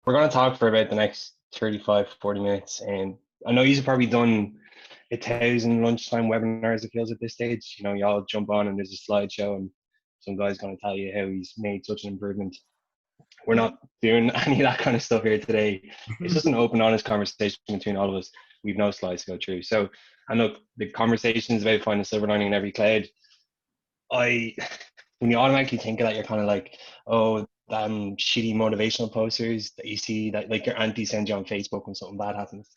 we're going to talk for about the next 35, 40 minutes. And I know you've probably done 1,000 lunchtime webinars, it feels at this stage. You know, you all jump on and there's a slideshow and some guy's going to tell you how he's made such an improvement. We're not doing any of that kind of stuff here today. It's just an open, honest conversation between all of us. We've no slides to go through. So, and look, the conversations about finding silver lining in every cloud, when you automatically think of that, you're kind of like, oh, damn shitty motivational posters that you see that like your auntie sends you on Facebook when something bad happens.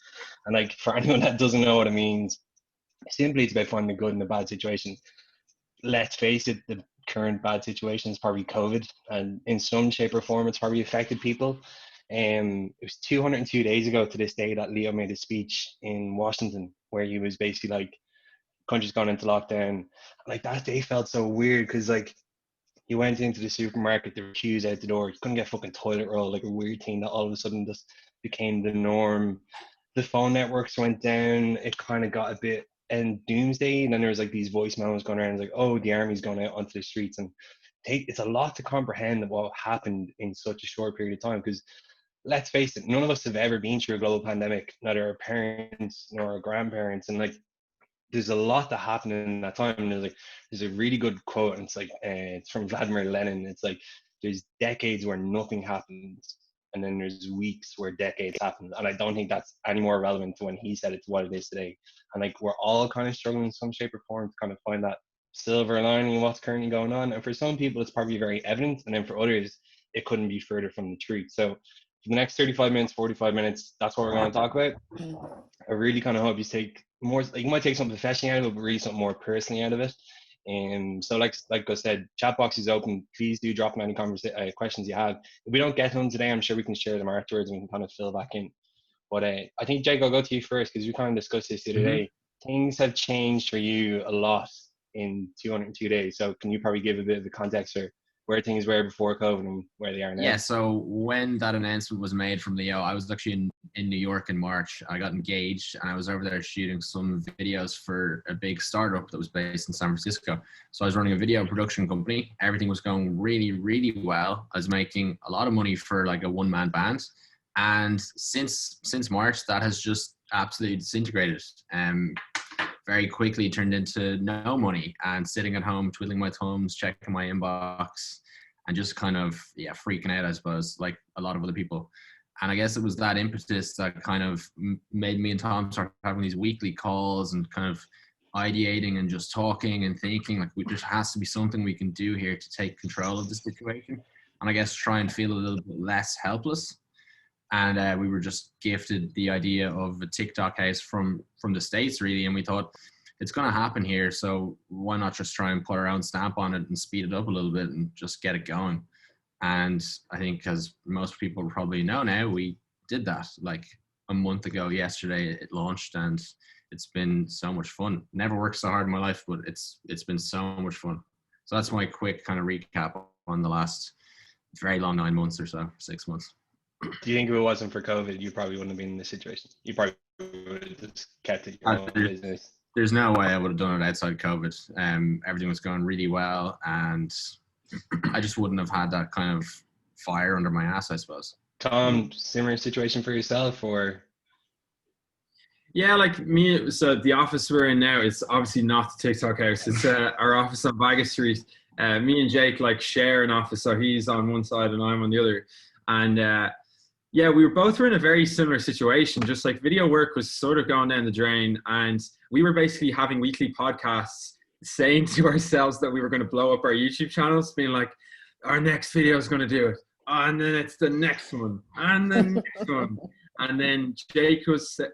And like for anyone that doesn't know what it means, simply it's about finding the good in the bad situations. Let's face it, the current bad situation is probably COVID, and in some shape or form, it's probably affected people. It was 202 days ago to this day that Leo made a speech in Washington where he was basically like, country's gone into lockdown. Like that day felt so weird because like you went into the supermarket, there were queues out the door, you couldn't get fucking toilet roll, like a weird thing that all of a sudden just became the norm. The phone networks went down, it kind of got a bit and doomsday, and then there was like these voicemails going around like, oh, the army's going out onto the streets, and it's a lot to comprehend of what happened in such a short period of time. Because let's face it, none of us have ever been through a global pandemic, neither our parents nor our grandparents, and like there's a lot that happened in that time. And there's a really good quote, and it's like it's from Vladimir Lenin. It's like there's decades where nothing happens, and then there's weeks where decades happen. And I don't think that's any more relevant to when he said it to what it is today. And like we're all kind of struggling in some shape or form to kind of find that silver lining in what's currently going on. And for some people, it's probably very evident, and then for others, it couldn't be further from the truth. So for the next 35 minutes, 45 mintes, that's what we're going to talk about. I really kind of hope you take more, like you might take something professionally out of it, but really something more personally out of it. And so like I said, chat box is open. Please do drop in any questions you have. If we don't get them today, I'm sure we can share them afterwards and we can kind of fill back in. But I think, Jake, I'll go to you first because we kind of discussed this the other day. Things have changed for you a lot in 202 days. So can you probably give a bit of the context for where things were before COVID and where they are now? Yeah, so when that announcement was made from Leo, I was actually in New York in March. I got engaged and I was over there shooting some videos for a big startup that was based in San Francisco. So I was running a video production company. Everything was going really, really well. I was making a lot of money for like a one-man band. And since March, that has just absolutely disintegrated. Very quickly turned into no money and sitting at home, twiddling my thumbs, checking my inbox, and just kind of, freaking out, I suppose, like a lot of other people. And I guess it was that impetus that kind of made me and Tom start having these weekly calls and kind of ideating and just talking and thinking like there has to be something we can do here to take control of the situation. And I guess try and feel a little bit less helpless. And we were just gifted the idea of a TikTok house from the States, really. And we thought it's going to happen here. So why not just try and put our own stamp on it and speed it up a little bit and just get it going. And I think, as most people probably know now, we did that like a month ago yesterday. It launched and it's been so much fun. Never worked so hard in my life, but it's been so much fun. So that's my quick kind of recap on the last very long 9 months or so, 6 months. Do you think if it wasn't for COVID, you probably wouldn't have been in this situation? You probably would have just kept it your own business. There's no way I would have done it outside COVID. Everything was going really well, and I just wouldn't have had that kind of fire under my ass, I suppose. Tom, similar situation for yourself, or? Yeah, like me. So the office we're in now is obviously not the TikTok house. It's our office on Vagas Street. Me and Jake like share an office, so he's on one side and I'm on the other. And yeah, we were in a very similar situation. Just like video work was sort of going down the drain, and we were basically having weekly podcasts saying to ourselves that we were going to blow up our YouTube channels, being like, our next video is going to do it. And then it's the next one. And the next one. And then Jake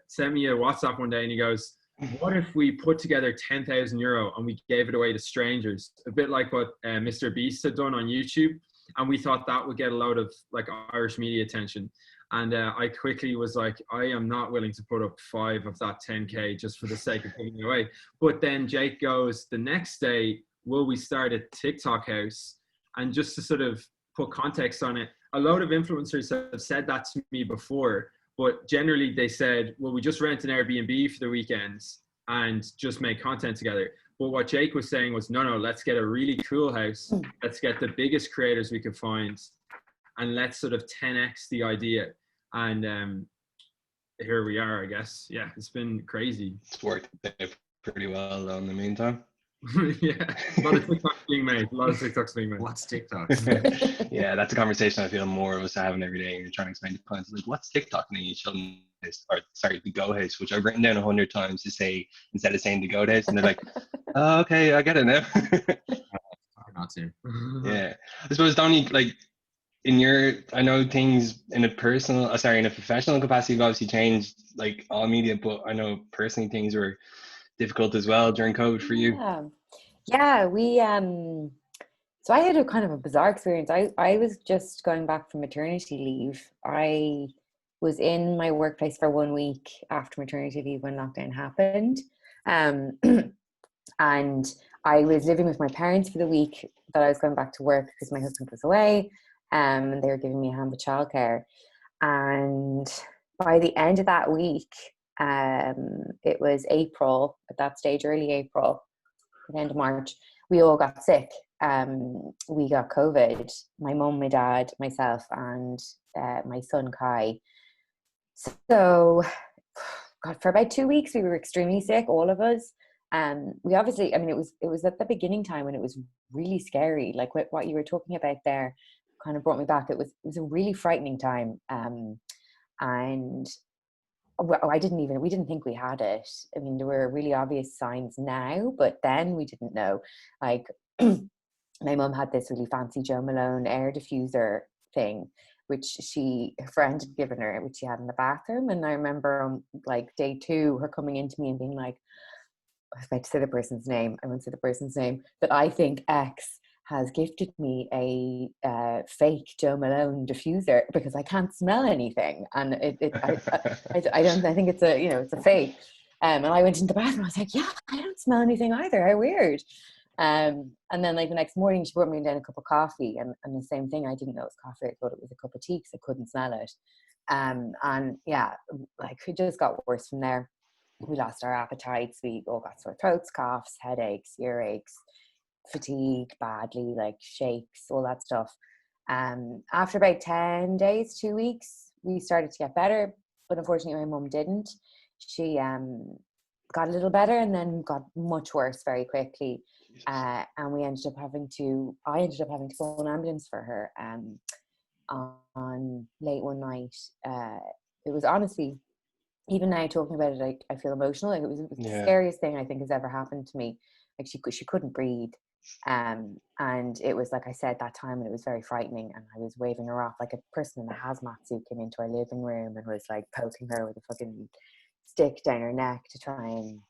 sent me a WhatsApp one day and he goes, what if we put together €10,000 and we gave it away to strangers? A bit like what Mr. Beast had done on YouTube. And we thought that would get a load of like Irish media attention. And I quickly was like, I am not willing to put up 5 of that 10K just for the sake of giving it away. But then Jake goes, the next day, will we start a TikTok house? And just to sort of put context on it, a load of influencers have said that to me before, but generally they said, well, we just rent an Airbnb for the weekends and just make content together. But what Jake was saying was, no, let's get a really cool house. Let's get the biggest creators we could find and let's sort of 10x the idea. And here we are, I guess. Yeah, it's been crazy. It's worked out pretty well though in the meantime. Yeah, a lot of TikToks being made. A lot of TikToks being made. What's TikToks? Yeah, that's a conversation I feel more of us having every day. You're trying to explain to clients like, what's TikTok? And then you show them this, or sorry, the Go House, which I've written down 100 times to say instead of saying the Go House, and they're like, oh, okay, I get it now. Hard not to. Yeah, I suppose Donnie, like in your, I know things in a personal, sorry, in a professional capacity have obviously changed, like all media, but I know personally things were difficult as well during COVID for you. Yeah. Yeah, we so I had a kind of a bizarre experience. I was just going back from maternity leave. I was in my workplace for 1 week after maternity leave when lockdown happened. Um and I was living with my parents for the week that I was going back to work because my husband was away. And they were giving me a hand with childcare. And by the end of that week, it was April at that stage, early April, the end of March, we all got sick. We got COVID. My mum, my dad, myself, and my son Kai. So, God, for about 2 weeks, we were extremely sick, all of us. We obviously, I mean, it was at the beginning time when it was really scary. Like what you were talking about there, kind of brought me back. It was a really frightening time. And well, we didn't think we had it. I mean, there were really obvious signs now, but then we didn't know. Like, my mum had this really fancy Joe Malone air diffuser thing, which her friend had given her, which she had in the bathroom. And I remember on like day 2, her coming into me and being like, I was about to say the person's name, I won't say the person's name, but I think X has gifted me a fake Joe Malone diffuser because I can't smell anything, and I think it's a fake. And I went into the bathroom. I was like, yeah, I don't smell anything either. How weird. And then like the next morning, she brought me down a cup of coffee, and the same thing. I didn't know it was coffee. I thought it was a cup of tea because I couldn't smell it. And yeah, like it just got worse from there. We lost our appetites. We all got sore throats, coughs, headaches, earaches, fatigue badly, like shakes, all that stuff. After about 10 days, 2 weeks, we started to get better, but unfortunately my mum didn't. She got a little better and then got much worse very quickly. And I ended up having to call an ambulance for her on late one night. It was honestly, even now talking about it, I feel emotional. Like it was the scariest thing I think has ever happened to me. Like she couldn't breathe. And it was, like I said, that time, and it was very frightening, and I was waving her off like a person in a hazmat suit came into our living room and was like poking her with a fucking stick down her neck to try and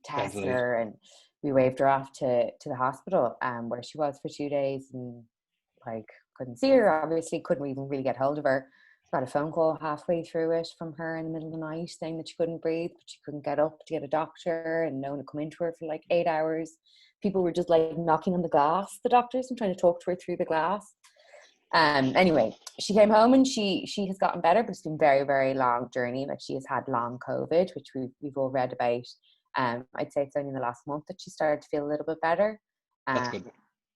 test her, and we waved her off to the hospital where she was for 2 days, and like couldn't see her, obviously couldn't even really get hold of her. Got a phone call halfway through it from her in the middle of the night saying that she couldn't breathe, but she couldn't get up to get a doctor, and no one would come into her for like 8 hours. People were just like knocking on the glass, the doctors, and trying to talk to her through the glass. Anyway, she came home and she has gotten better, but it's been a very, very long journey. Like she has had long COVID, which we've all read about. I'd say it's only in the last month that she started to feel a little bit better. That's good.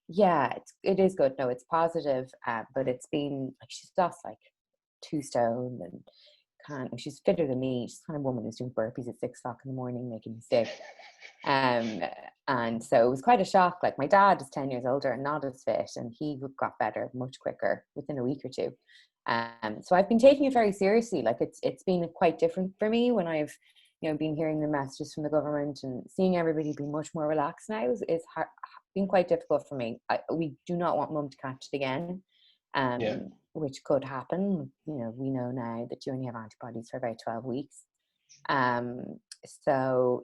Yeah, it is good. No, it's positive, but it's been like she's lost like 2 stone and she's fitter than me. She's the kind of woman who's doing burpees at 6 o'clock in the morning, making me sick. And so it was quite a shock. Like my dad is 10 years older and not as fit, and he got better much quicker within a week or two. So I've been taking it very seriously. Like it's been quite different for me when I've been hearing the messages from the government and seeing everybody be much more relaxed now. Is been quite difficult for me. We do not want mum to catch it again. Which could happen. We know now that you only have antibodies for about 12 weeks. So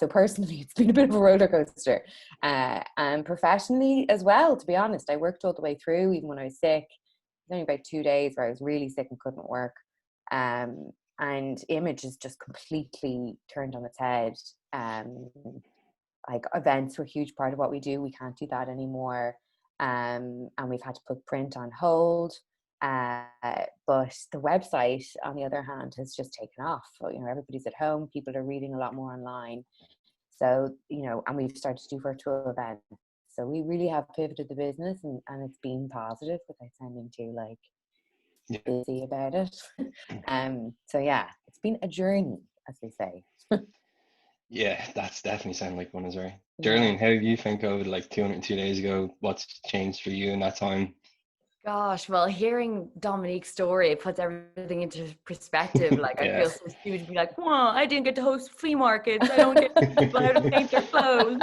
personally, it's been a bit of a roller coaster. And professionally as well, to be honest, I worked all the way through, even when I was sick. It was only about 2 days where I was really sick and couldn't work. And image is just completely turned on its head. Like events were a huge part of what we do. We can't do that anymore. And we've had to put print on hold. But the website, on the other hand, has just taken off. Everybody's at home. People are reading a lot more online. So, and we've started to do virtual events. So we really have pivoted the business, and it's been positive without sounding too busy about it. So yeah, it's been a journey, as they say. Yeah, that's definitely sounding like one, is right. Yeah. Darlene, how do you think of like 202 days ago? What's changed for you in that time? Gosh, well, hearing Dominique's story, it puts everything into perspective. Like, I Yeah. feel so stupid to be like, well, I didn't get to host flea markets. I don't get people how to paint their clothes.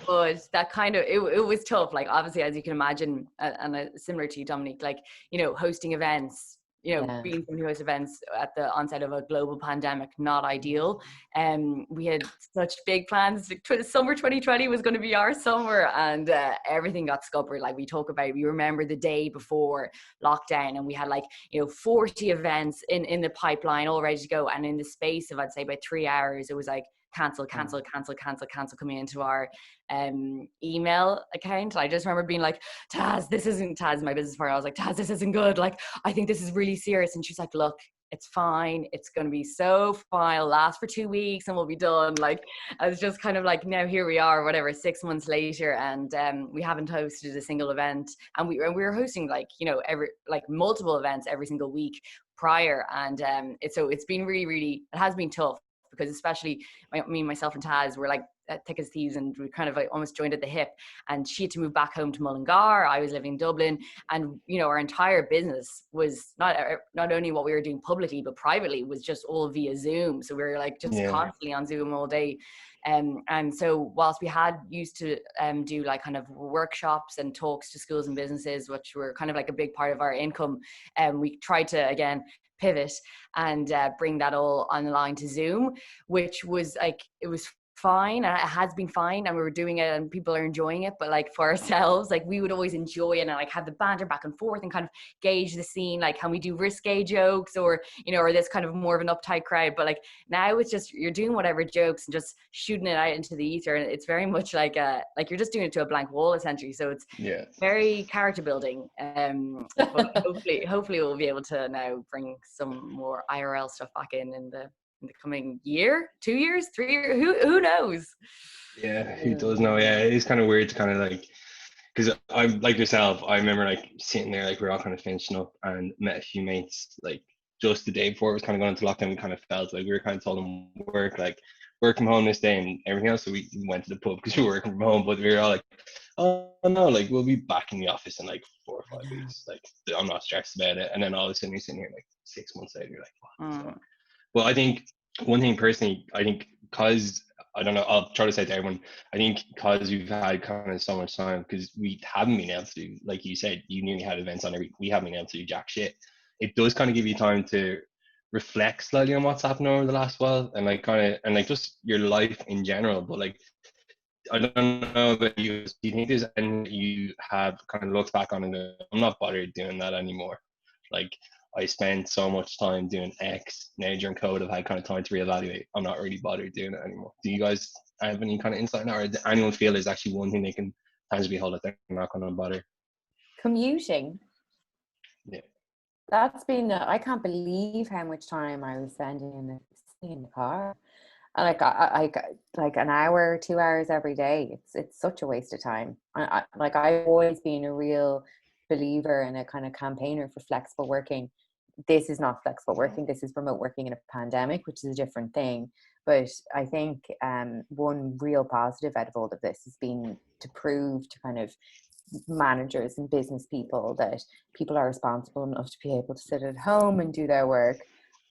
But that kind of, it was tough. Like, obviously, as you can imagine, and similar to you, Dominique, like, hosting events, Yeah. being somebody who hosts events at the onset of a global pandemic, not ideal. We had such big plans. Summer 2020 was going to be our summer, and everything got scuppered. Like we remember the day before lockdown, and we had 40 events in the pipeline all ready to go. And in the space of, I'd say, about 3 hours, it was like cancel coming into our email account. I just remember being like, Taz, my business partner. I was like, Taz, this isn't good. Like, I think this is really serious. And she's like, look, it's fine. It's going to be so fine. It'll last for 2 weeks and we'll be done. Like, I was just kind of like, now here we are, whatever, 6 months later, and we haven't hosted a single event. And we were hosting multiple events every single week prior. And it's been really, it has been tough, because especially myself and Taz were like thick as thieves, and we kind of like almost joined at the hip. And she had to move back home to Mullingar. I was living in Dublin, and our entire business was not only what we were doing publicly but privately was just all via Zoom. So we were like just constantly on Zoom all day. And so whilst we had used to do like kind of workshops and talks to schools and businesses, which were kind of like a big part of our income, we tried to again pivot and bring that all online to Zoom, which was like, it was fine, and it has been fine, and we were doing it and people are enjoying it. But like for ourselves, like we would always enjoy it and like have the banter back and forth and kind of gauge the scene, like can we do risque jokes, or or this kind of more of an uptight crowd. But like now it's just, you're doing whatever jokes and just shooting it out into the ether, and it's very much like you're just doing it to a blank wall essentially. So it's very character building, but hopefully we'll be able to now bring some more IRL stuff back in the coming year, 2 years, 3 years, who knows. Who does know? It's kind of weird to kind of like, because I'm like yourself, I remember like sitting there, like we were all kind of finishing up, and met a few mates like just the day before it was kind of going into lockdown. We kind of felt like we were kind of told them work from home this day and everything else, so we went to the pub because we were working from home. But we were all like, oh no, like we'll be back in the office in like 4 or 5 weeks, like I'm not stressed about it. And then all of a sudden you're sitting here like 6 months later, you're like, what the fuck? Well, I think one thing personally, I think because, I don't know, I'll try to say to everyone, I think because we've had kind of so much time, because we haven't been able to do, like you said, you nearly had events on every, we haven't been able to do jack shit. It does kind of give you time to reflect slightly on what's happened over the last while, and like kind of, and like just your life in general. But like, I don't know about you, do you think there's anything you have kind of looked back on and go, I'm not bothered doing that anymore? Like, I spent so much time doing X. Now during COVID, I've had kind of time to reevaluate. I'm not really bothered doing it anymore. Do you guys have any kind of insight on that, or does anyone feel there's actually one thing they can tangibly hold that they're not going to bother? Commuting. Yeah. That's been, I can't believe how much time I was spending in the car. Like like an hour, 2 hours every day. It's such a waste of time. I've always been a real believer and a kind of campaigner for flexible working. This is not flexible working. This is remote working in a pandemic, which is a different thing. But I think one real positive out of all of this has been to prove to kind of managers and business people that people are responsible enough to be able to sit at home and do their work,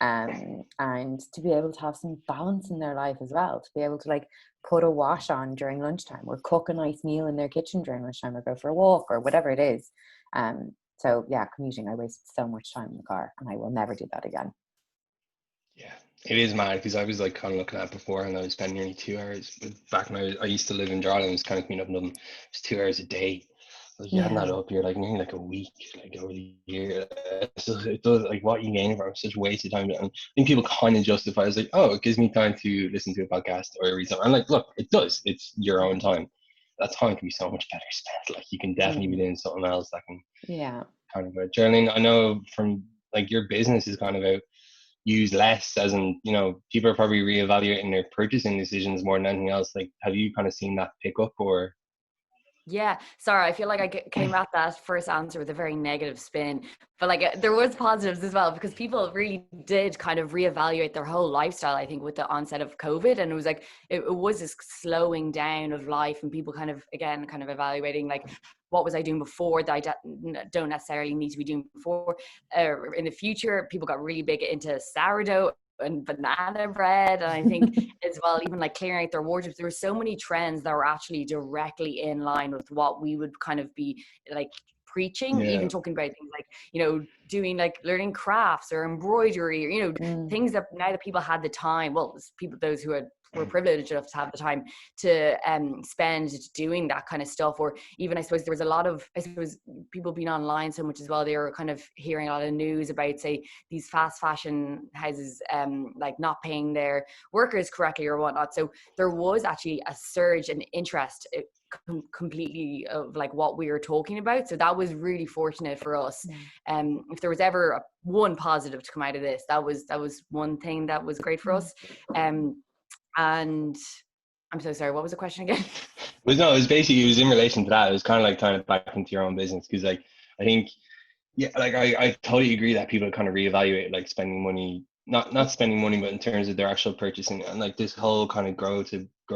and to be able to have some balance in their life as well, to be able to like put a wash on during lunchtime, or cook a nice meal in their kitchen during lunchtime, or go for a walk, or whatever it is. So yeah, commuting, I wasted so much time in the car, and I will never do that again. Yeah, it is mad, because I was like kind of looking at it before, and I was spending nearly 2 hours. But back when I used to live in Drogheda, it was kind of cleaning up Dublin. It's 2 hours a day. Like you add that up, you're like nearly like a week, like over the year. So it does, like what you gain from such a wasted time. And I think people kind of justify it as like, oh, it gives me time to listen to a podcast or read something. I'm like, look, it does. It's your own time. That time can be so much better spent. Like you can definitely be doing something else that can kind of go. Geraldine, I know from like your business is kind of out use less, as in, people are probably reevaluating their purchasing decisions more than anything else. Like, have you kind of seen that pick up, or? Yeah, sorry, I feel like I came at that first answer with a very negative spin, but like there was positives as well, because people really did kind of reevaluate their whole lifestyle, I think, with the onset of COVID. And it was like it was this slowing down of life, and people kind of, again, kind of evaluating like, what was I doing before that I don't necessarily need to be doing before, in the future. People got really big into sourdough and banana bread, and I think as well, even like clearing out their wardrobes. There were so many trends that were actually directly in line with what we would kind of be like preaching. Yeah. Even talking about things like, you know, doing like learning crafts or embroidery, or, you know, things that now that people had the time, well, people, those who were privileged enough to have the time to spend doing that kind of stuff. Or even, I suppose, there was a lot of, I suppose, people being online so much as well, they were kind of hearing a lot of news about, say, these fast fashion houses like not paying their workers correctly or whatnot. So there was actually a surge in interest completely of like what we were talking about. So that was really fortunate for us. If there was ever one positive to come out of this, that was one thing that was great for us. And I'm so sorry, what was the question again? It was basically, it was in relation to that. It was kind of like tying it back into your own business, because like I think, yeah, like I totally agree that people kind of reevaluate like spending money, not spending money, but in terms of their actual purchasing. And like this whole kind of grow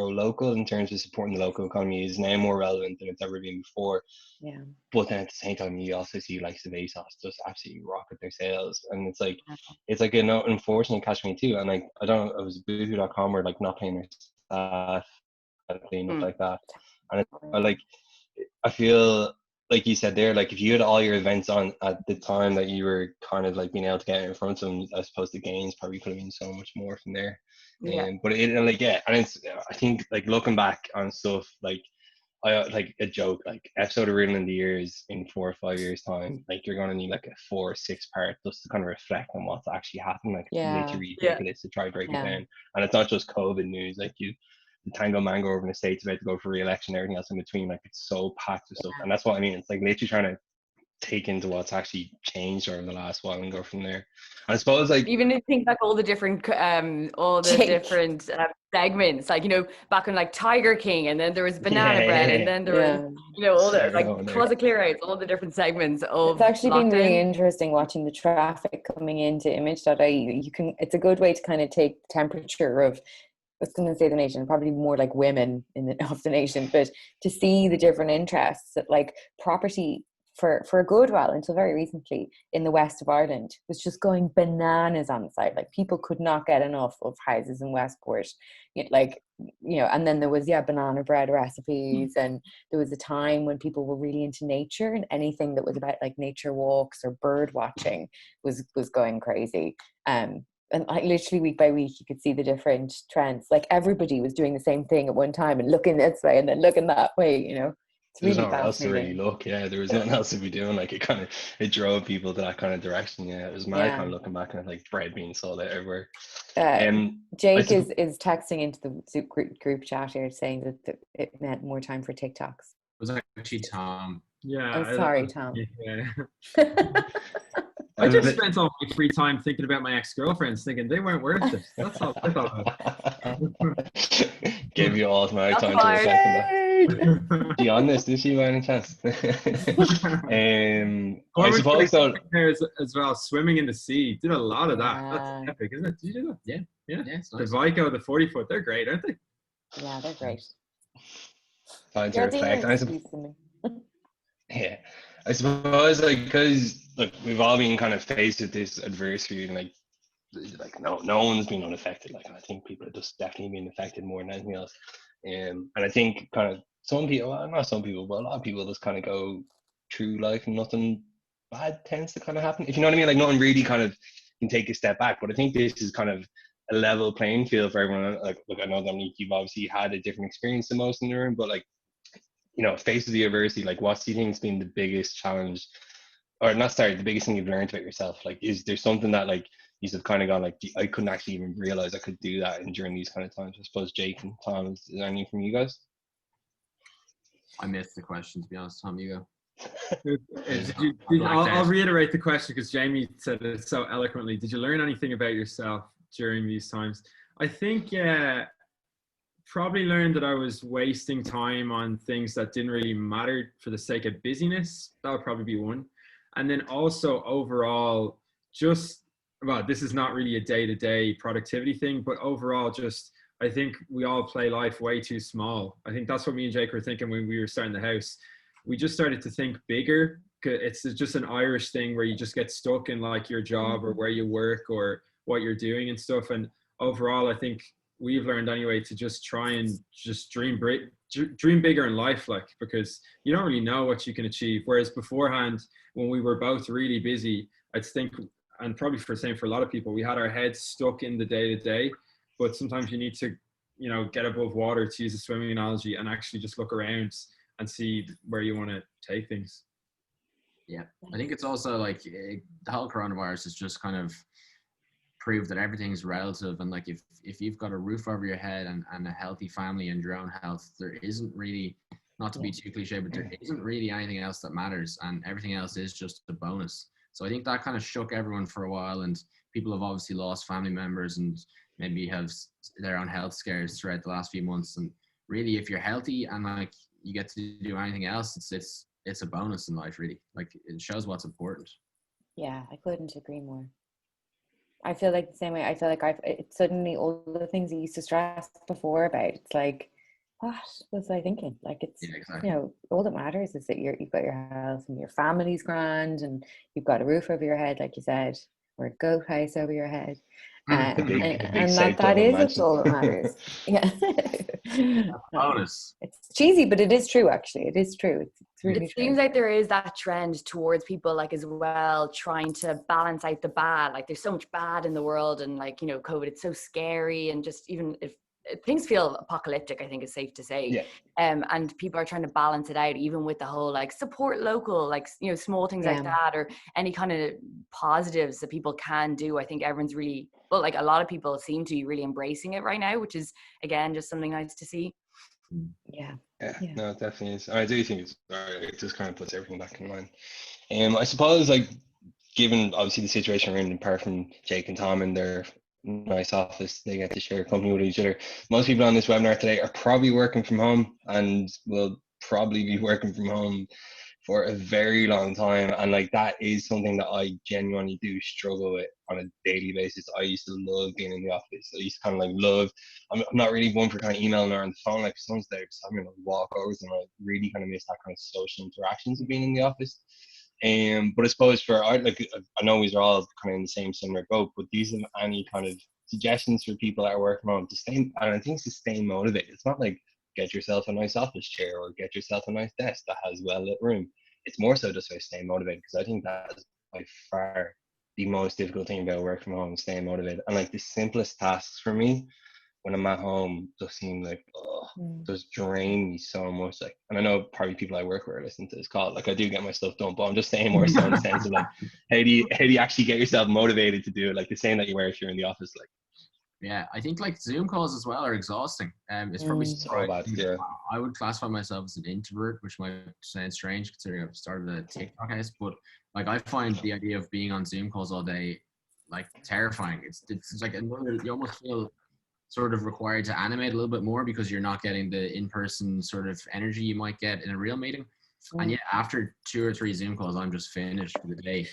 local in terms of supporting the local economy is now more relevant than it's ever been before. Yeah. But then at the same time, you also see like the ASOS just absolutely rocket their sales, and it's like an unfortunate catch-22. And like I don't know, it was Boohoo.com were like not paying their staff, enough like that. And I feel like you said there, like if you had all your events on at the time that you were kind of like being able to get in front of them, I suppose the gains probably could have been so much more from there. But and it's, I think like looking back on stuff, like I like a joke, like episode of Riddle in the Years in 4 or 5 years time, like you're gonna need like a 4 or 6 part just to kind of reflect on what's actually happened. Like it's literally ridiculous to try to break it down. And it's not just COVID news, like the Tango Mango over in the States about to go for re-election, everything else in between, like it's so packed with stuff. And that's what I mean. It's like literally trying to take into what's actually changed over the last while and go from there. And I suppose like even if you think like all the different different segments, like, you know, back when like Tiger King, and then there was banana bread, and then there was, you know, all the like closet clear outs, all the different segments of it's actually lockdown. been really interesting watching the traffic coming into image.ie. You can, it's a good way to kind of take the temperature of, I was going to say the nation, probably more like women of the nation, but to see the different interests that like property for a good while until very recently in the west of Ireland was just going bananas on the site. Like people could not get enough of houses in Westport, like, you know. And then there was banana bread recipes, and there was a time when people were really into nature, and anything that was about like nature walks or bird watching was going crazy. And like literally week by week you could see the different trends. Like everybody was doing the same thing at one time and looking this way and then looking that way, you know. It's there's really nowhere else to really fascinating. look. There was nothing else to be doing. Like it drove people to that kind of direction. It was mad kind of looking back and like bread being sold out everywhere. Jake is texting into the group chat here saying that it meant more time for TikToks. It was actually Tom. Yeah. Oh, sorry, Tom. Yeah. I just spent all my free time thinking about my ex-girlfriends, thinking they weren't worth it. That's all I thought. Gave you all my time to reflect on that. Be honest, is she by any chance? I suppose so. As well, swimming in the sea. Did a lot of that. That's epic, isn't it? Did you do that? Yeah. It's The nice. Vico, the 40-foot, they're great, aren't they? Yeah, they're great. Time to reflect. Yeah, I suppose like because like we've all been kind of faced with this adversity, and like no one's been unaffected. Like, and I think people are just definitely been affected more than anything else. And I think kind of some people, well, not some people, but a lot of people just kind of go through life and nothing bad tends to kind of happen. If you know what I mean, like nothing really kind of can take a step back. But I think this is kind of a level playing field for everyone. Like, look, I know Dominique, you've obviously had a different experience than most in the room, but like, you know, face of the adversity, like what do you think has been the biggest challenge, or not, sorry, the biggest thing you've learned about yourself? Like, is there something that like you've kind of gone like, I couldn't actually even realize I could do that during these kind of times? I suppose Jake and Tom, is there anything from you guys? I missed the question, to be honest. Tom, you go. I'll reiterate the question because Jamie said it so eloquently. Did you learn anything about yourself during these times? I think probably learned that I was wasting time on things that didn't really matter for the sake of busyness. That would probably be one. And then also overall, just, well, this is not really a day-to-day productivity thing, but overall, just, I think we all play life way too small. I think that's what me and Jake were thinking when we were starting the house. We just started to think bigger. It's just an Irish thing where you just get stuck in like your job or where you work or what you're doing and stuff. And overall, I think we've learned anyway to just try and just dream bigger in life, like, because you don't really know what you can achieve. Whereas beforehand, when we were both really busy, I think, and probably for the same for a lot of people, we had our heads stuck in the day to day. But sometimes you need to, you know, get above water, to use a swimming analogy, and actually just look around and see where you want to take things. Yeah, I think it's also like the whole coronavirus has just kind of proved that everything's relative, and like if you've got a roof over your head and a healthy family and your own health, there isn't really, not to be too cliche, but there isn't really anything else that matters, and everything else is just a bonus. So I think that kind of shook everyone for a while, and people have obviously lost family members and maybe have their own health scares throughout the last few months. And really, if you're healthy and like you get to do anything else, it's a bonus in life, really. Like, it shows what's important. Yeah, I couldn't agree more. I feel like the same way. I feel like it's suddenly all the things I used to stress before about. It's like, what was I thinking? Like, it's, Yeah, exactly. you know, all that matters is that you've got your health and your family's grand and you've got a roof over your head, like you said, or a goat house over your head. A big And safe that double is mansion. all that matters. Yeah. Bonus. It's cheesy, but it is true, actually. It is true. It's really It true. seems like there is that trend towards people, like, as well, trying to balance out the bad. Like, there's so much bad in the world, and like, you know, COVID, it's so scary, and just even if things feel apocalyptic, I think it's safe to say. Yeah. And people are trying to balance it out, even with the whole like support local, like, you know, small things like that, or any kind of positives that people can do. I think everyone's really, well, like a lot of people seem to be really embracing it right now, which is again just something nice to see. Yeah. No, it definitely is. I do think it just kind of puts everything back in line. I suppose, like, given obviously the situation we're in, apart from Jake and Tom in their nice office, they get to share company with each other. Most people on this webinar today are probably working from home and will probably be working from home for a very long time, and like that is something that I genuinely do struggle with on a daily basis. I used to love being in the office. I used to kind of like love. I'm not really one for kind of emailing or on the phone. Like, someone's there, just having like walkovers, and I really kind of miss that kind of social interactions of being in the office. But I suppose for art, like, I know we're all kind of in the same similar boat, but these are any kind of suggestions for people that are working from home to stay, and I think to stay motivated. It's not like get yourself a nice office chair or get yourself a nice desk that has well lit room. It's more so just about staying motivated, because I think that is by far the most difficult thing about work from home, staying motivated. And like the simplest tasks for me when I'm at home just seem like, just drain me so much. Like, and I know probably people I work with are listening to this call. Like, I do get my stuff done, but I'm just saying more so in the sense of like, how do you actually get yourself motivated to do it? Like the same that you wear if you're in the office. Like, yeah, I think like Zoom calls as well are exhausting. It's probably so bad. Yeah. I would classify myself as an introvert, which might sound strange considering I've started a TikTok house, but like I find the idea of being on Zoom calls all day like terrifying. It's like another, you almost feel sort of required to animate a little bit more because you're not getting the in-person sort of energy you might get in a real meeting. And yet after 2 or 3 Zoom calls, I'm just finished for the day.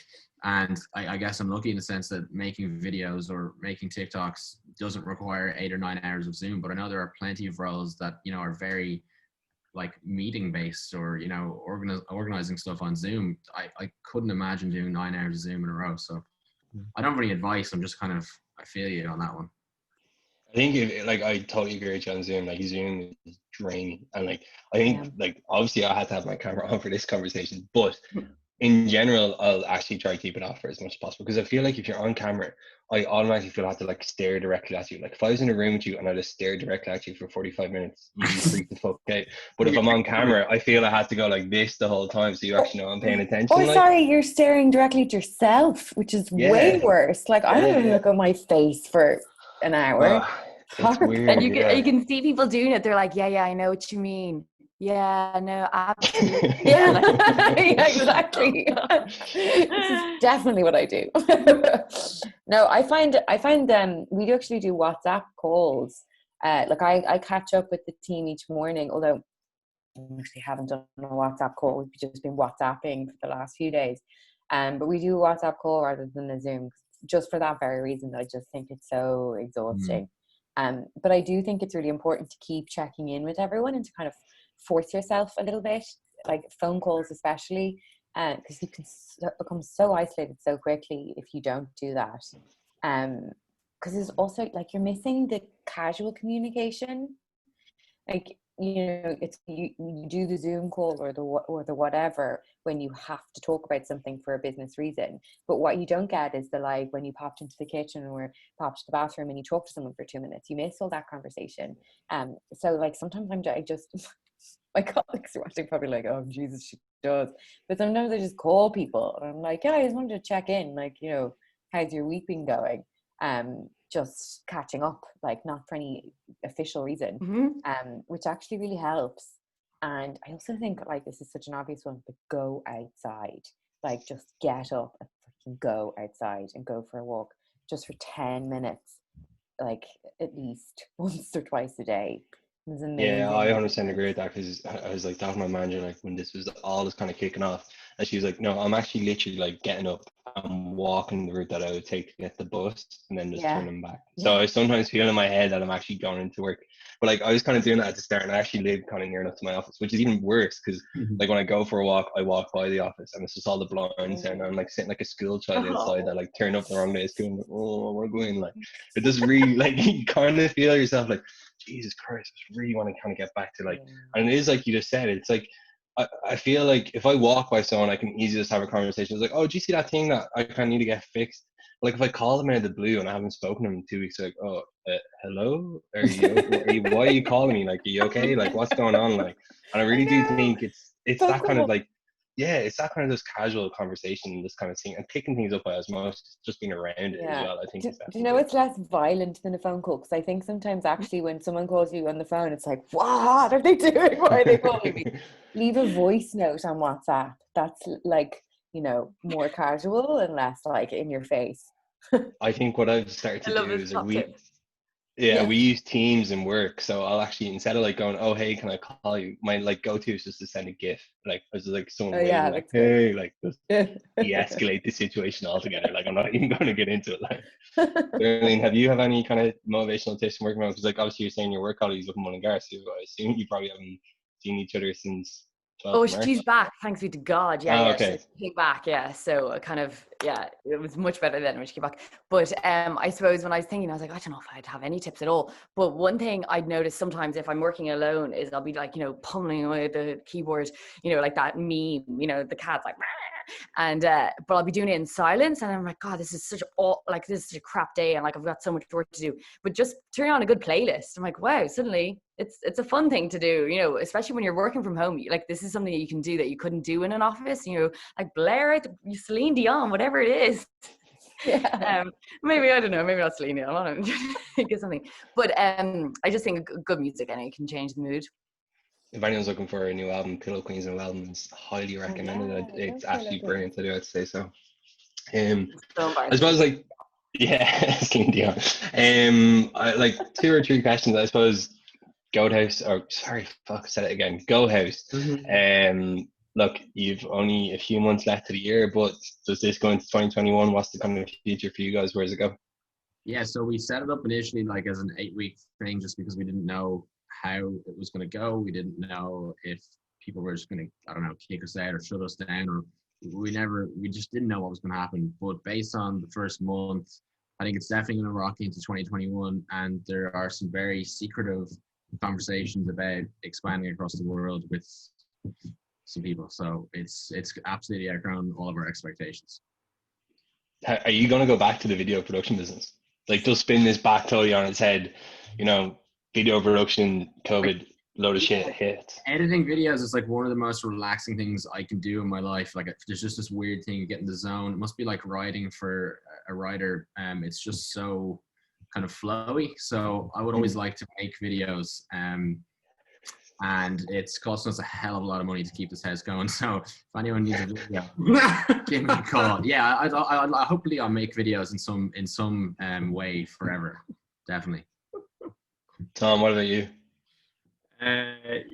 And I guess I'm lucky in the sense that making videos or making TikToks doesn't require 8 or 9 hours of Zoom. But I know there are plenty of roles that, you know, are very like meeting based or, you know, organizing stuff on Zoom. I couldn't imagine doing 9 hours of Zoom in a row. So I don't have any advice. I'm just kind of, I feel you on that one. I think like I totally agree with you on Zoom. Like, Zoom is draining, and like I think like obviously I had to have my camera on for this conversation, but in general I'll actually try to keep it off for as much as possible, because I feel like if you're on camera, I automatically feel I have to like stare directly at you. Like, if I was in a room with you and I just stare directly at you for 45 minutes, you freak the fuck out. But if I'm on camera, I feel I have to go like this the whole time, so you actually know I'm paying attention. Oh, like, sorry, you're staring directly at yourself, which is way worse. Like, I don't look at my face for an hour. It's weird. And you can see people doing it. They're like, yeah, I know what you mean. Yeah, no, absolutely. Yeah, yeah, exactly. This is definitely what I do. No, I find we actually do WhatsApp calls Like I catch up with the team each morning, although I actually haven't done a WhatsApp call. We've just been WhatsApping for the last few days. But we do a WhatsApp call rather than a Zoom, just for that very reason. That I just think it's so exhausting. But I do think it's really important to keep checking in with everyone and to kind of force yourself a little bit, like phone calls especially, because you can become so isolated so quickly if you don't do that. Because there's also, like, you're missing the casual communication. Like, it's you do the Zoom call or the whatever when you have to talk about something for a business reason. But what you don't get is the, like, when you popped into the kitchen or popped to the bathroom and you talk to someone for 2 minutes, you miss all that conversation. So, like, sometimes I just my colleagues are watching, probably like, oh Jesus, she does. But sometimes I just call people and I'm like, yeah, I just wanted to check in, like, how's your week been going? Just catching up, like, not for any official reason, which actually really helps. And I also think, like, this is such an obvious one, but go outside. Like, just get up and freaking go outside and go for a walk just for 10 minutes, like, at least once or twice a day. It was amazing. Yeah, I 100% agree with that, because I was like, that was my manager, like, when this was all this kind of kicking off, and she was like, no, I'm actually literally like getting up and walking the route that I would take to get the bus and then just turning back. So I sometimes feel in my head that I'm actually going into work. But like, I was kind of doing that at the start, and I actually live kind of near enough to my office, which is even worse, because like when I go for a walk, I walk by the office and it's just all the blinds and I'm like sitting like a school child outside that like turned up the wrong day at school, and like, oh, we're going, like, it does really, like, you kind of feel yourself like, Jesus Christ, I really want to kind of get back to, like, and it is like you just said, it's like, I feel like if I walk by someone, I can easily just have a conversation. It's like, oh, do you see that thing that I kind of need to get fixed? Like, if I call them out of the blue and I haven't spoken to them in 2 weeks, like, oh, hello, why are you calling me? Like, are you okay? Like, what's going on? Like, and I really do think it's that kind of like, yeah, it's that kind of this casual conversation, this kind of thing, and picking things up by osmosis, just being around it as well. I think. Do you know it's less violent than a phone call? Because I think sometimes actually when someone calls you on the phone, it's like, what are they doing? Why are they calling me? Leave a voice note on WhatsApp. That's like, more casual and less like in your face. I think what I've started to do is we use Teams in work, so I'll actually, instead of like going, oh hey, can I call you, my like go-to is just to send a GIF, like as like someone waving, like, hey, like, just de-escalate the situation altogether. Like, I'm not even going to get into it. Like, Darlene, have you any kind of motivational tips working on? Because like obviously you're saying your work colleagues with Mullingar, so I assume you probably haven't seen each other since 12th March. She's back, thanks be to God. Okay. She came back, so it was much better then when she came back. But I suppose when I was thinking, I was like, I don't know if I'd have any tips at all. But one thing I'd notice sometimes if I'm working alone is I'll be like, pummeling away the keyboard, like that meme, the cat's like, and but I'll be doing it in silence, and I'm like, God, this is such a crap day, and like I've got so much work to do. But just turning on a good playlist, I'm like, wow, suddenly it's a fun thing to do, especially when you're working from home. Like, this is something that you can do that you couldn't do in an office, like blare out Celine Dion, whatever it is. Maybe, I don't know, maybe not Celine Dion, I don't know, think of something. But I just think good music, and it can change the mood. If anyone's looking for a new album, Pillow Queen's new album is highly recommended. It's absolutely brilliant. I do have to say so. I suppose, like, Celine Dion. I like 2 or 3 questions. I suppose. Goat House, said it again. Go House. Look, you've only a few months left of the year, but does this go into 2021? What's the kind of future for you guys? Where's it go? Yeah, so we set it up initially like as an 8-week thing, just because we didn't know how it was going to go. We didn't know if people were just going to, I don't know, kick us out or shut us down, or we just didn't know what was going to happen. But based on the first month, I think it's definitely going to rock into 2021, and there are some very secretive conversations about expanding across the world with some people. So it's absolutely outgrown all of our expectations. Are you going to go back to the video production business? Like, just spin this back totally on its head, video production, COVID, load of shit hit. Editing videos is like one of the most relaxing things I can do in my life. Like, there's just this weird thing, you get in the zone. It must be like writing for a writer. It's just so kind of flowy. So I would always like to make videos, and it's costing us a hell of a lot of money to keep this house going. So if anyone needs a video, give me a call. Yeah, I hopefully I'll make videos in some way forever. Definitely. Tom, what about you?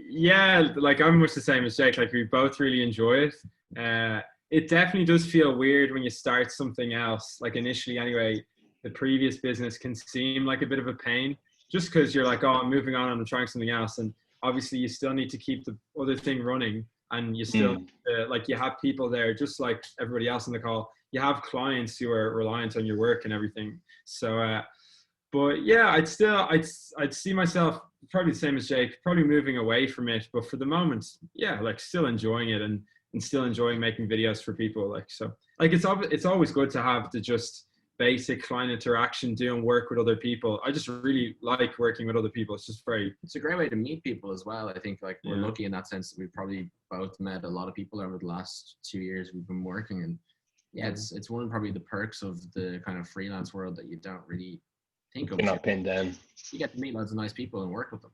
Yeah, like I'm much the same as Jake. Like we both really enjoy it. It definitely does feel weird when you start something else. Like initially, anyway, the previous business can seem like a bit of a pain, just because you're like, oh, I'm moving on and I'm trying something else, and obviously you still need to keep the other thing running, and you still Mm. like you have people there, just like everybody else on the call. You have clients who are reliant on your work and everything. So, but yeah, I'd see myself probably the same as Jake, probably moving away from it. But for the moment, yeah, like still enjoying it and still enjoying making videos for people. Like so, like it's always good to have the just basic client interaction, doing work with other people. I just really like working with other people. It's just very. It's a great way to meet people as well. I think like we're Yeah. lucky in that sense that we've probably both met a lot of people over the last 2 years we've been working, and yeah, it's one of probably the perks of the kind of freelance world that you don't really think of. You're not pinned down. You get to meet lots of nice people and work with them.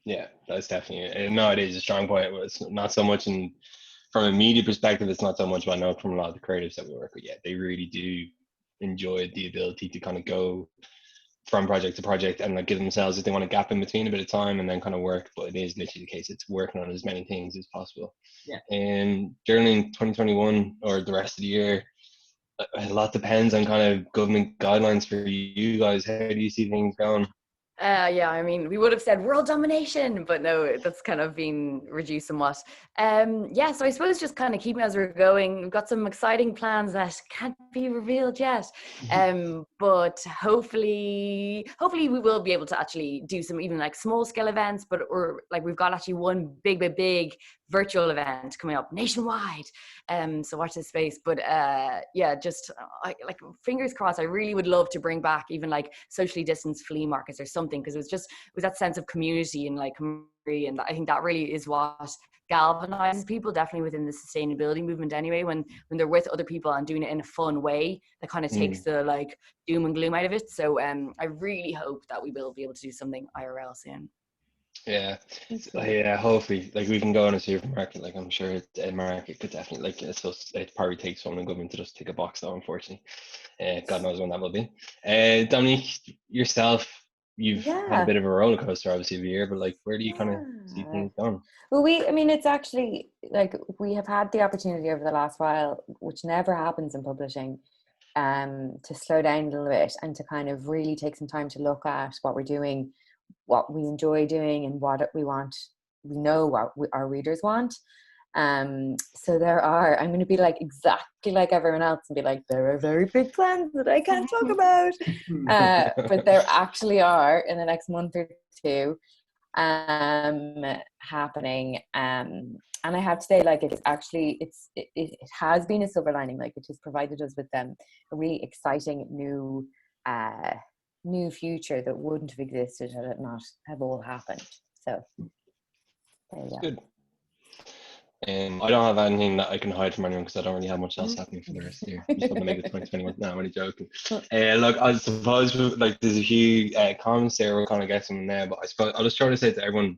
Yeah, that's definitely no. It is a strong point. It's not so much from a media perspective. It's not so much. But I know from a lot of the creatives that we work with, yeah, they really do enjoy the ability to kind of go from project to project and like give themselves, if they want a gap in between, a bit of time and then kind of work. But it is literally the case. It's working on as many things as possible. Yeah. And during 2021 or the rest of the year, a lot depends on kind of government guidelines for you guys. How do you see things going? Yeah, I mean, we would have said world domination, but no, that's kind of been reduced somewhat. Yeah, so I suppose just kind of keeping as we're going, we've got some exciting plans that can't be revealed yet. But hopefully we will be able to actually do some even like small scale events, but or like we've got actually one big virtual event coming up nationwide. So watch this space. But yeah, just like fingers crossed. I really would love to bring back even like socially distanced flea markets or something, because it was that sense of community and like camaraderie, and I think that really is what galvanizes people, definitely within the sustainability movement anyway, when they're with other people and doing it in a fun way that kind of takes the like doom and gloom out of it. So I really hope that we will be able to do something IRL soon. Yeah, yeah. Hopefully, like we can go in a supermarket. Like I'm sure a market could definitely like it's just it probably takes someone in government to just tick a box though. Unfortunately, God knows when that will be. Dominique, yourself, you've had a bit of a roller coaster obviously of a year, but like where do you kind of see things going? Well, I mean, it's actually like we have had the opportunity over the last while, which never happens in publishing, to slow down a little bit and to kind of really take some time to look at what we're doing, what we enjoy doing, and what we want. We know what our readers want. So I'm going to be like exactly like everyone else and be like, there are very big plans that I can't talk about. But there actually are in the next month or two happening. And I have to say, like, it's actually, it has been a silver lining. Like, it has provided us with a really exciting new future that wouldn't have existed had it not have all happened. So there you go. Good. I don't have anything that I can hide from anyone because I don't really have much else happening for the rest of the year. I'm just going to make it 2021. No, I'm only joking. Look, I suppose like there's a few comments there we'll kind of get some now, but I suppose I'll just try to say to everyone,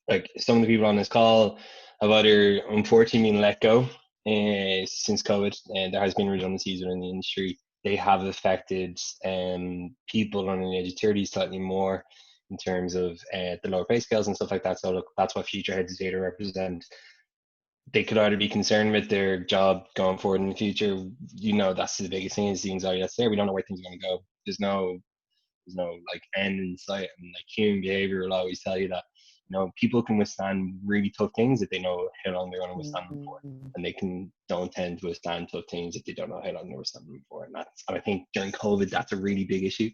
like some of the people on this call have either unfortunately been let go since COVID, and there has been redundancies within the industry. They have affected people on the age of 30 slightly more in terms of the lower pay scales and stuff like that. So look, that's what Futureheads data represent. They could either be concerned with their job going forward in the future. You know, that's the biggest thing is the anxiety that's there. We don't know where things are going to go. There's no like end in sight, and like human behavior will always tell you that people can withstand really tough things if they know how long they're going to withstand them for, and they don't tend to withstand tough things if they don't know how long they're withstand them for. And I think during COVID that's a really big issue.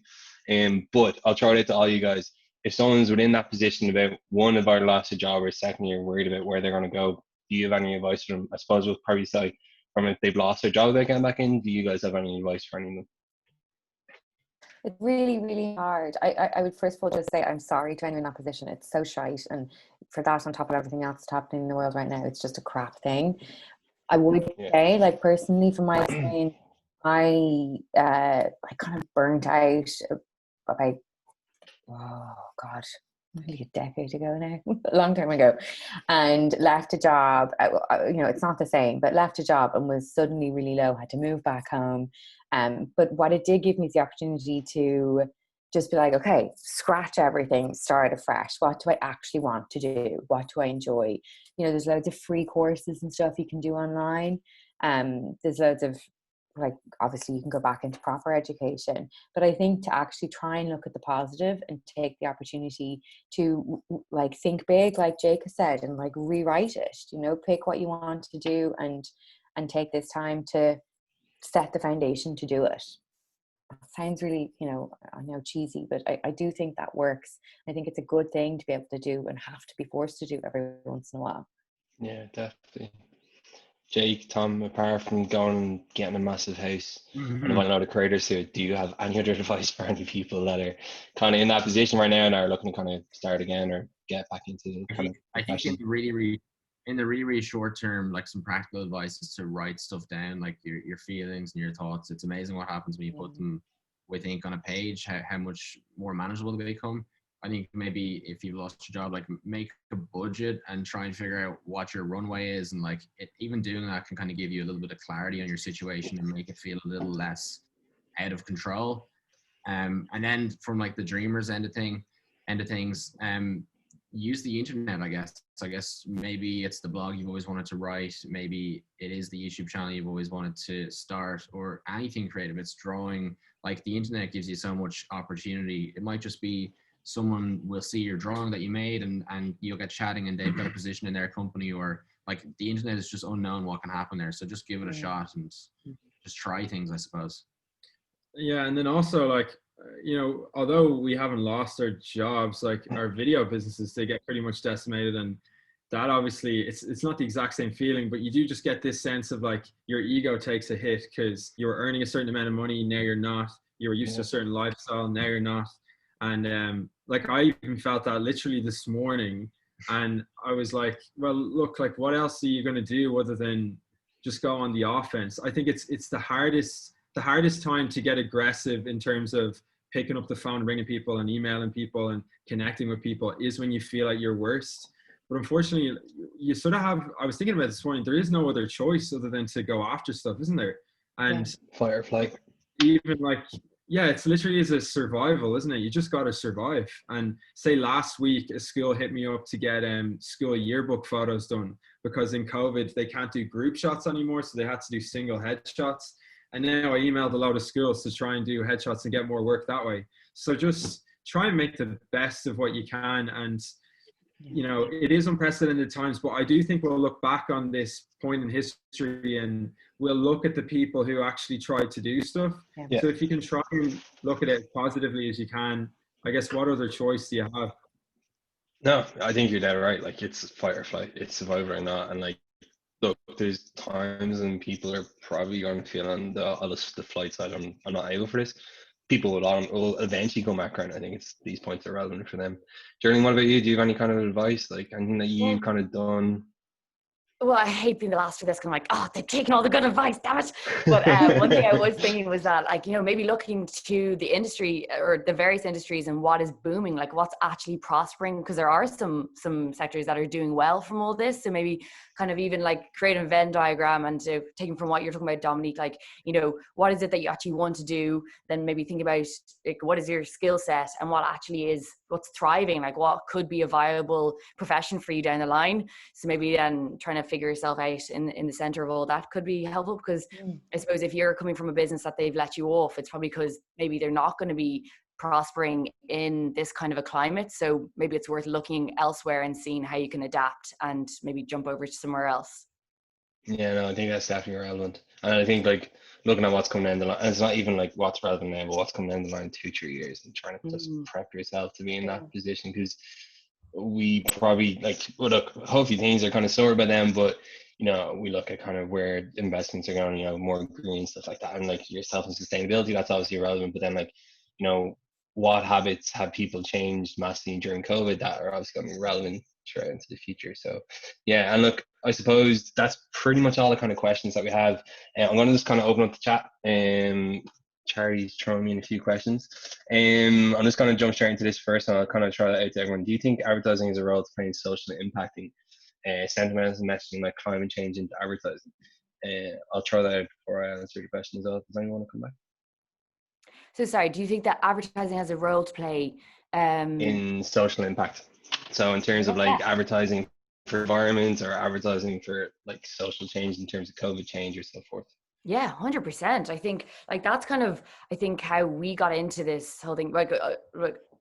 But I'll throw it out to all you guys. If someone's within that position about one about lost a job, or second year worried about where they're going to go, do you have any advice for them? I suppose we'll probably say from if they've lost their job, they get back in. Do you guys have any advice for any of them? It's really, really hard. I would first of all just say I'm sorry to anyone in that position. It's so shite, and for that, on top of everything else that's happening in the world right now, it's just a crap thing. I would say, like, personally, from my experience, I kind of burnt out about nearly a decade ago now, a long time ago, and left a job. It's not the same, but left a job and was suddenly really low. Had to move back home. But what it did give me is the opportunity to just be like, okay, scratch everything, start afresh. What do I actually want to do? What do I enjoy? There's loads of free courses and stuff you can do online. There's loads of, like, obviously you can go back into proper education, but I think to actually try and look at the positive and take the opportunity to like think big, like Jake said, and like rewrite it, pick what you want to do and take this time to set the foundation to do it. Sounds really, I know, cheesy, but I do think that works. I think it's a good thing to be able to do and have to be forced to do every once in a while. Yeah, definitely. Jake, Tom, apart from going and getting a massive house and inviting a lot of creators to it, do you have any other advice for any people that are kind of in that position right now and are looking to kind of start again or get back into the kind of I think in the really short term, like some practical advice is to write stuff down, like your feelings and your thoughts. It's amazing what happens when you put them with ink on a page, how much more manageable they become. I think maybe if you've lost your job, like make a budget and try and figure out what your runway is, and like even doing that can kind of give you a little bit of clarity on your situation and make it feel a little less out of control. And then from like the dreamers end of things, use the internet, I guess. So I guess maybe it's the blog you've always wanted to write, maybe it is the YouTube channel you've always wanted to start, or anything creative. It's drawing. Like the internet gives you so much opportunity. It might just be someone will see your drawing that you made and you'll get chatting and they've got a position in their company, or like the internet is just unknown what can happen there. So just give it a shot and just try things, I suppose. Yeah, and then also like, although we haven't lost our jobs, like our video businesses, they get pretty much decimated, and that obviously it's not the exact same feeling, but you do just get this sense of like your ego takes a hit because you were earning a certain amount of money, now you're not. You were used to a certain lifestyle, now you're not. And like I even felt that literally this morning, and I was like, well, look, like what else are you going to do other than just go on the offense? I think it's the hardest time to get aggressive in terms of picking up the phone, ringing people and emailing people and connecting with people is when you feel at your worst. But unfortunately, you sort of have, I was thinking about this morning, there is no other choice other than to go after stuff, isn't there? And fight or flight. Even like, yeah, it's literally is a survival, isn't it? You just got to survive. And say last week, a school hit me up to get school yearbook photos done because in COVID, they can't do group shots anymore. So they had to do single headshots. And now I emailed a lot of schools to try and do headshots and get more work that way. So just try and make the best of what you can. And, it is unprecedented times, but I do think we'll look back on this point in history and we'll look at the people who actually tried to do stuff. Yeah. So if you can try and look at it as positively as you can, I guess what other choice do you have? No, I think you're dead right. Like it's fight or flight, it's survivor or not. And like, look, there's times when people are probably going to feel on the flight side. I'm not able for this. People will eventually come back around. I think these points are relevant for them. Jeremy, what about you? Do you have any kind of advice, like anything that you've kind of done? Well, I hate being the last for this. I'm like, oh, they've taken all the good advice, damn it. But one thing I was thinking was that, like, maybe looking to the industry or the various industries and what is booming, like what's actually prospering, because there are some sectors that are doing well from all this. So maybe kind of even like create a Venn diagram and taking from what you're talking about, Dominique, like, what is it that you actually want to do? Then maybe think about like, what is your skill set and what actually is what's thriving, like what could be a viable profession for you down the line. So maybe then trying to figure yourself out in the center of all that could be helpful, because I suppose if you're coming from a business that they've let you off, it's probably because maybe they're not going to be prospering in this kind of a climate. So maybe it's worth looking elsewhere and seeing how you can adapt and maybe jump over to somewhere else. Yeah, no, I think that's definitely relevant. And I think like looking at what's coming down the line, and it's not even like what's relevant now, but what's coming down the line 2-3 years, and trying to just prep yourself to be in that position, because we probably well, look, hopefully things are kind of sore by them, but we look at kind of where investments are going, more green stuff like that, and like yourself and sustainability, that's obviously relevant. But then like, what habits have people changed massively during COVID that are obviously going to be relevant throughout into the future? So yeah, and look, I suppose that's pretty much all the kind of questions that we have. I'm going to just kind of open up the chat. Charlie's throwing me in a few questions. I'm just going to jump straight into this first, and I'll kind of try that out to everyone. Do you think advertising has a role to play in social impacting sentiment and messaging like climate change into advertising? I'll try that out before I answer the question as well. Does anyone want to come back? So sorry, do you think that advertising has a role to play? In social impact. So in terms of like Yeah. advertising for environments or advertising for like social change in terms of COVID change or so forth. Yeah, 100%. I think like that's kind of, I think how we got into this whole thing, like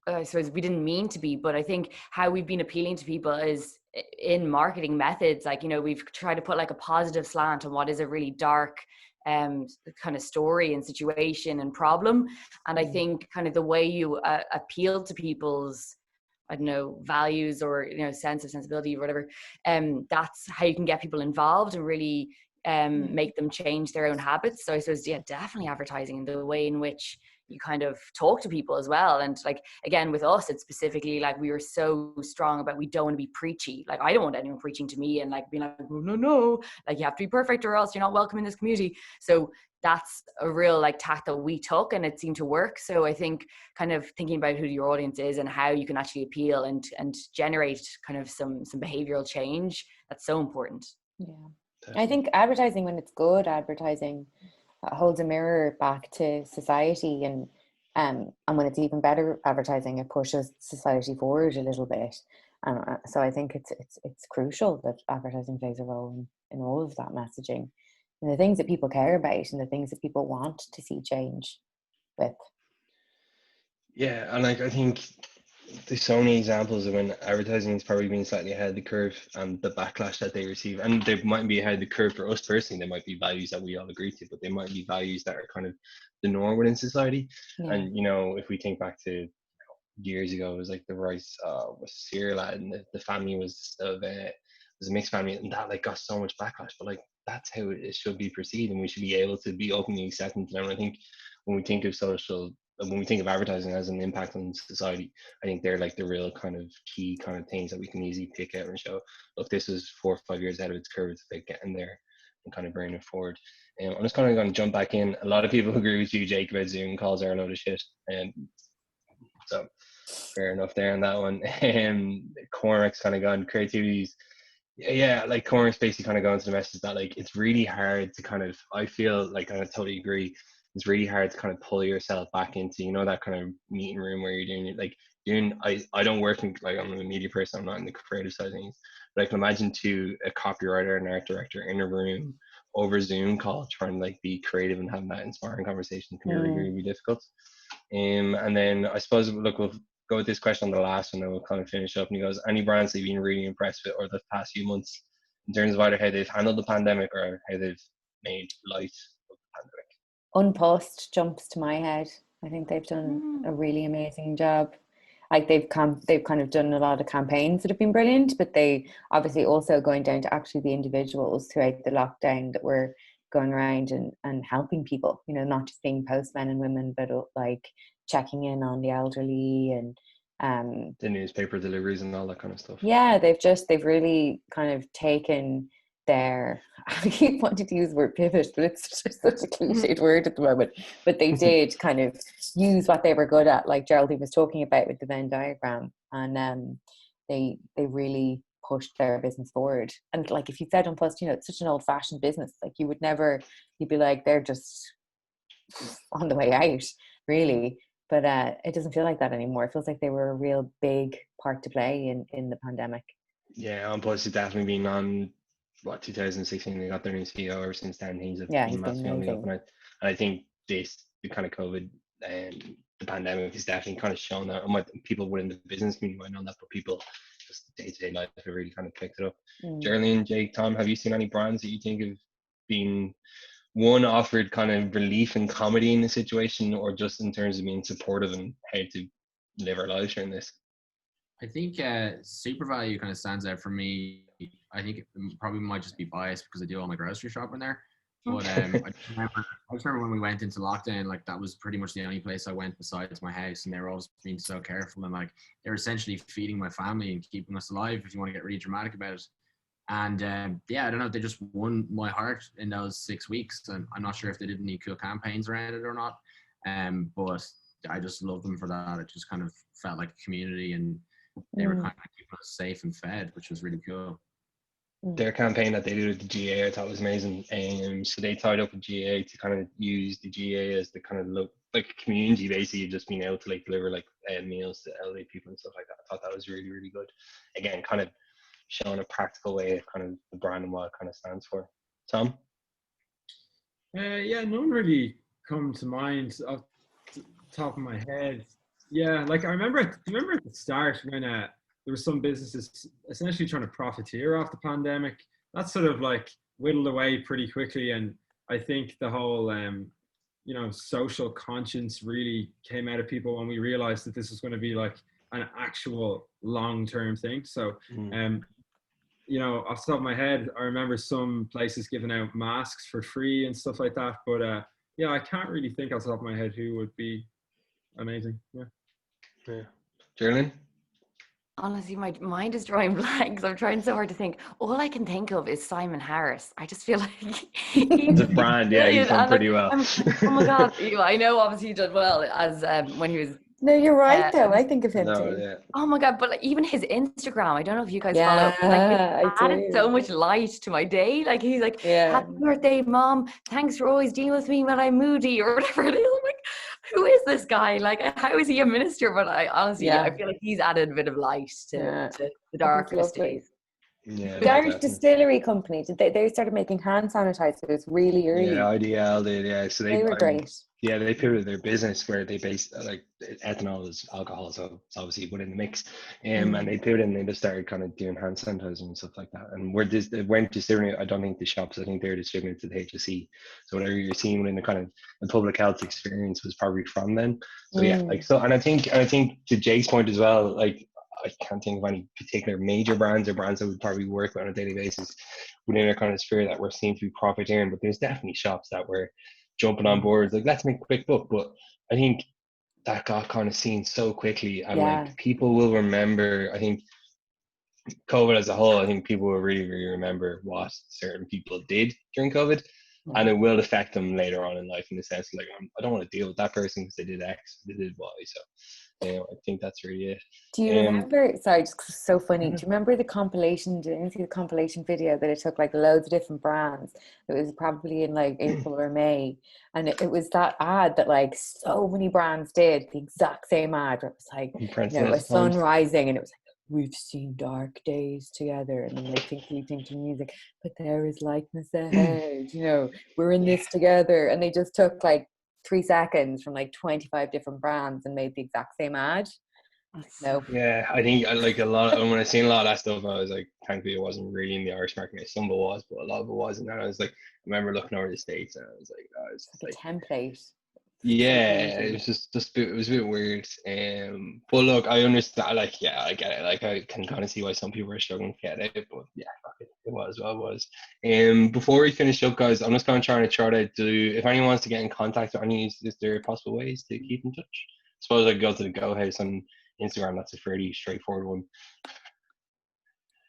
I suppose we didn't mean to be, but I think how we've been appealing to people is in marketing methods. Like, you know, we've tried to put like a positive slant on what is a really dark kind of story and situation and problem. And I think kind of the way you appeal to people's, I don't know, values or, you know, sense of sensibility or whatever, that's how you can get people involved and really make them change their own habits. So I suppose, yeah, definitely advertising and the way in which you kind of talk to people as well. And like, again, with us, it's specifically like we were so strong about we don't want to be preachy. Like, I don't want anyone preaching to me and like being like, oh, no, like you have to be perfect or else you're not welcome in this community. So that's a real like tact that we took and it seemed to work. So I think kind of thinking about who your audience is and how you can actually appeal and generate kind of some behavioral change, that's so important. Yeah. I think advertising, when it's good advertising, holds a mirror back to society, and when it's even better advertising, it pushes society forward a little bit. So I think it's crucial that advertising plays a role in all of that messaging and the things that people care about and the things that people want to see change with. Yeah, and like I think there's so many examples of when advertising has probably been slightly ahead of the curve and the backlash that they receive. And they might be ahead of the curve for us personally. There might be values that we all agree to, but they might be values that are kind of the norm within society. Yeah. And, you know, if we think back to years ago, it was like the rice was cereal and the family was a mixed family, and that like got so much backlash. But like that's how it should be perceived, and we should be able to be openly accepting to them. And I think when we think of advertising as an impact on society, I think they're like the real kind of key kind of things that we can easily pick out and show, look, this was 4 or 5 years ahead of its curve. It's about getting there and kind of bringing it forward. I'm just kind of going to jump back in. A lot of people agree with you, Jake, about Zoom calls are a load of shit. So fair enough there on that one. Cormac's kind of gone creativities. Yeah, like Cormac's basically kind of going to the message that like it's really hard to kind of, I feel like, and I totally agree, it's really hard to kind of pull yourself back into, you know, that kind of meeting room where you're doing it. Like I don't work in, like, I'm a media person, I'm not in the creative side of things, but I can imagine to a copywriter and art director in a room over Zoom call trying to like be creative and have that inspiring conversation can be really, really difficult. And then I suppose, look, we'll go with this question on the last one and we'll kind of finish up. And he goes, any brands that you've been really impressed with over the past few months in terms of either how they've handled the pandemic or how they've made light of the pandemic? Unpost jumps to my head. I think they've done a really amazing job. Like they've kind of done a lot of campaigns that have been brilliant, but they obviously also going down to actually the individuals throughout the lockdown that were going around and helping people, you know, not just being postmen and women, but like checking in on the elderly and the newspaper deliveries and all that kind of stuff. Yeah, they've really kind of taken their, I keep wanting to use the word pivot, but it's just such a cliched word at the moment. But they did kind of use what they were good at, like Geraldine was talking about with the Venn diagram, and they really pushed their business forward. And like if you said Unpost, you know, it's such an old-fashioned business. Like you'd be like, they're just on the way out, really. But it doesn't feel like that anymore. It feels like they were a real big part to play in the pandemic. Yeah, Unpost has definitely been on 2016 they got their new CEO. Ever since then he's been massively on the up, and I think the kind of COVID and the pandemic has definitely kind of shown that. People within the business community might know that, but people just day-to-day life have really kind of picked it up. Geraldine, Jake, Tom, have you seen any brands that you think have been offered kind of relief and comedy in the situation, or just in terms of being supportive and how to live our lives during this? I think Super Value kind of stands out for me. I think it probably might just be biased because I do all my grocery shopping there. But I just remember when we went into lockdown, like that was pretty much the only place I went besides my house, and they were always being so careful, and like they were essentially feeding my family and keeping us alive, if you want to get really dramatic about it. And yeah, I don't know, they just won my heart in those 6 weeks, and I'm not sure if they did any cool campaigns around it or not. But I just love them for that. It just kind of felt like a community, and they were kind of keeping us safe and fed, which was really cool. Their campaign that they did with the GA, I thought was amazing. So they tied up with GA to kind of use the GA as the kind of like a community basically, just being able to like deliver like meals to elderly people and stuff like that. I thought that was really, really good. Again, kind of showing a practical way of kind of the brand and what it kind of stands for. Tom? Yeah, none really come to mind off the top of my head. Yeah, like I remember at the start when there were some businesses essentially trying to profiteer off the pandemic. That sort of like whittled away pretty quickly, and I think the whole social conscience really came out of people when we realized that this was going to be like an actual long-term thing. So off the top of my head, I remember some places giving out masks for free and stuff like that. But yeah, I can't really think off the top of my head who would be amazing. Yeah. Geraldine? Honestly, my mind is drawing blanks. I'm trying so hard to think. All I can think of is Simon Harris. I just feel like he's The brand, yeah, he's done pretty well. oh my God. I know obviously he did well as when he was. No, you're right though. I think of him No, too. yeah. Oh my God, but like, even his Instagram, I don't know if you guys Yeah, follow, like it I added do. so much light to my day. Like he's like, Yeah. happy birthday, Mom. Thanks for always dealing with me when I'm moody or whatever it is. I'm like, who is this guy? Like, how is he a minister? But I honestly, I feel like he's added a bit of light to the darkest days. Yeah, The Irish Distillery Company, they started making hand sanitizers really early. Yeah, IDL did, yeah. So they were great. Yeah, they pivoted their business where they based like ethanol is alcohol, so it's obviously within the mix. And they pivoted and they just started kind of doing hand sanitizer and stuff like that. And they weren't distributing it, I don't think the shops, I think they're distributing it to the HSE. So whatever you're seeing within the kind of the public health experience was probably from them. So yeah, like so, and I think to Jake's point as well, like I can't think of any particular major brands or brands that would probably work with on a daily basis within our kind of sphere that we're seeing to be profiteering, but there's definitely shops that were jumping on boards like let's make a quick buck. But I think that got kind of seen so quickly, and like people will remember, I think COVID as a whole, I think people will really, really remember what certain people did during COVID, and it will affect them later on in life in the sense like I don't want to deal with that person because they did X, they did Y. So I think that's really it. Do you remember, sorry, just so funny, do you remember the compilation, did you see the compilation video that it took like loads of different brands? It was probably in like April or May, and it was that ad that like so many brands did, the exact same ad. It was like, a sun rising, and it was like, we've seen dark days together, and then like think to music, but there is likeness ahead, we're in this together. And they just took like 3 seconds from like 25 different brands and made the exact same ad. No. Yeah, I think I like a lot when I seen a lot of that stuff, I was like, thankfully it wasn't really in the Irish market. Some of it was, but a lot of it wasn't. And I was like, I remember looking over the States and I was like, oh, it's like a template. Yeah, it was just it was a bit weird. But look, I understand. Like, yeah, I get it. Like, I can kind of see why some people are struggling to get it. But yeah, it was what it was. Before we finish up, guys, I'm just going to try to do. If anyone wants to get in contact with any, is there possible ways to keep in touch? I suppose I could go to the Go House on Instagram. That's a fairly straightforward one.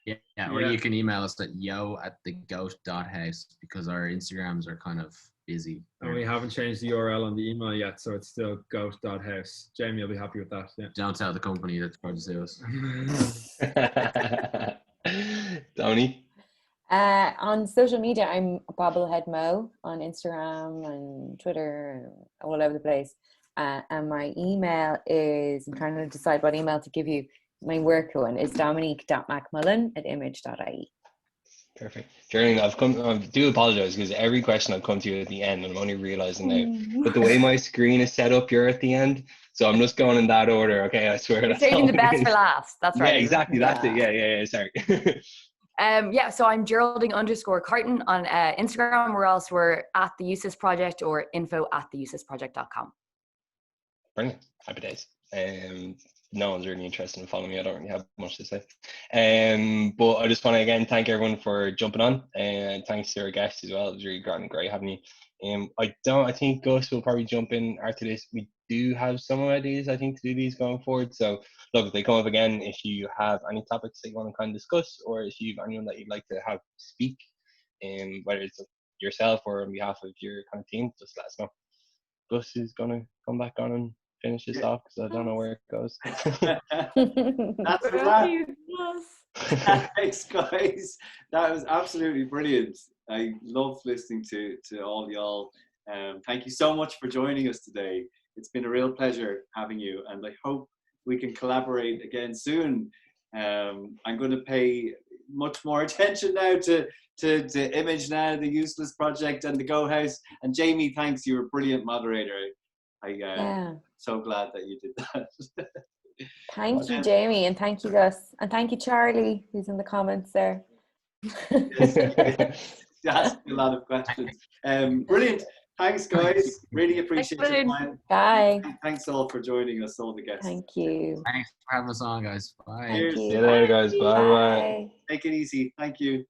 Yeah, or you can email us at yo@thegoat.house because our Instagrams are kind of busy. And we haven't changed the URL on the email yet, so it's still goat.house. Jamie will be happy with that. Yeah. Don't tell the company that's trying to sue us. Tony? On social media, I'm Bobblehead Mo on Instagram and Twitter, all over the place. And my email is, I'm trying to decide what email to give you. My work one is dominique.macmullen@image.ie. Perfect. Jeremy, I do apologize because every question I've come to you at the end, and I'm only realizing now. But the way my screen is set up, you're at the end. So I'm just going in that order, okay? I swear. You're saving the best for last. That's right. Yeah, exactly. That's it. Yeah, sorry. So I'm Geraldine_Carton on Instagram, or else we're at the USIS Project or info@theusisproject.com. Brilliant. Happy days. No one's really interested in following me. I don't really have much to say. But I just want to again thank everyone for jumping on, and thanks to our guests as well. It was really great having you. I think Gus will probably jump in after this. We do have some ideas, I think, to do these going forward. So look, if they come up again, if you have any topics that you want to kind of discuss, or if you have anyone that you'd like to have speak, whether it's yourself or on behalf of your kind of team, just let us know. Gus is gonna come back on and finish this off because I don't know where it goes. That's a wrap. Thanks, guys. That was absolutely brilliant. I loved listening to all y'all. Thank you so much for joining us today. It's been a real pleasure having you, and I hope we can collaborate again soon. I'm going to pay much more attention now to Image Now, the Useless Project, and the Go House. And Jamie, thanks. You're a brilliant moderator. I'm so glad that you did that. Thank you, Jamie, and thank you, Gus, and thank you, Charlie, who's in the comments there. Asked a lot of questions. Brilliant. Thanks, guys. Really appreciate your time. Bye. Thanks all for joining us, all the guests. Thank you. Thanks for having us on, guys. Bye. Cheers. See you later, guys. Bye bye. Take it easy. Thank you.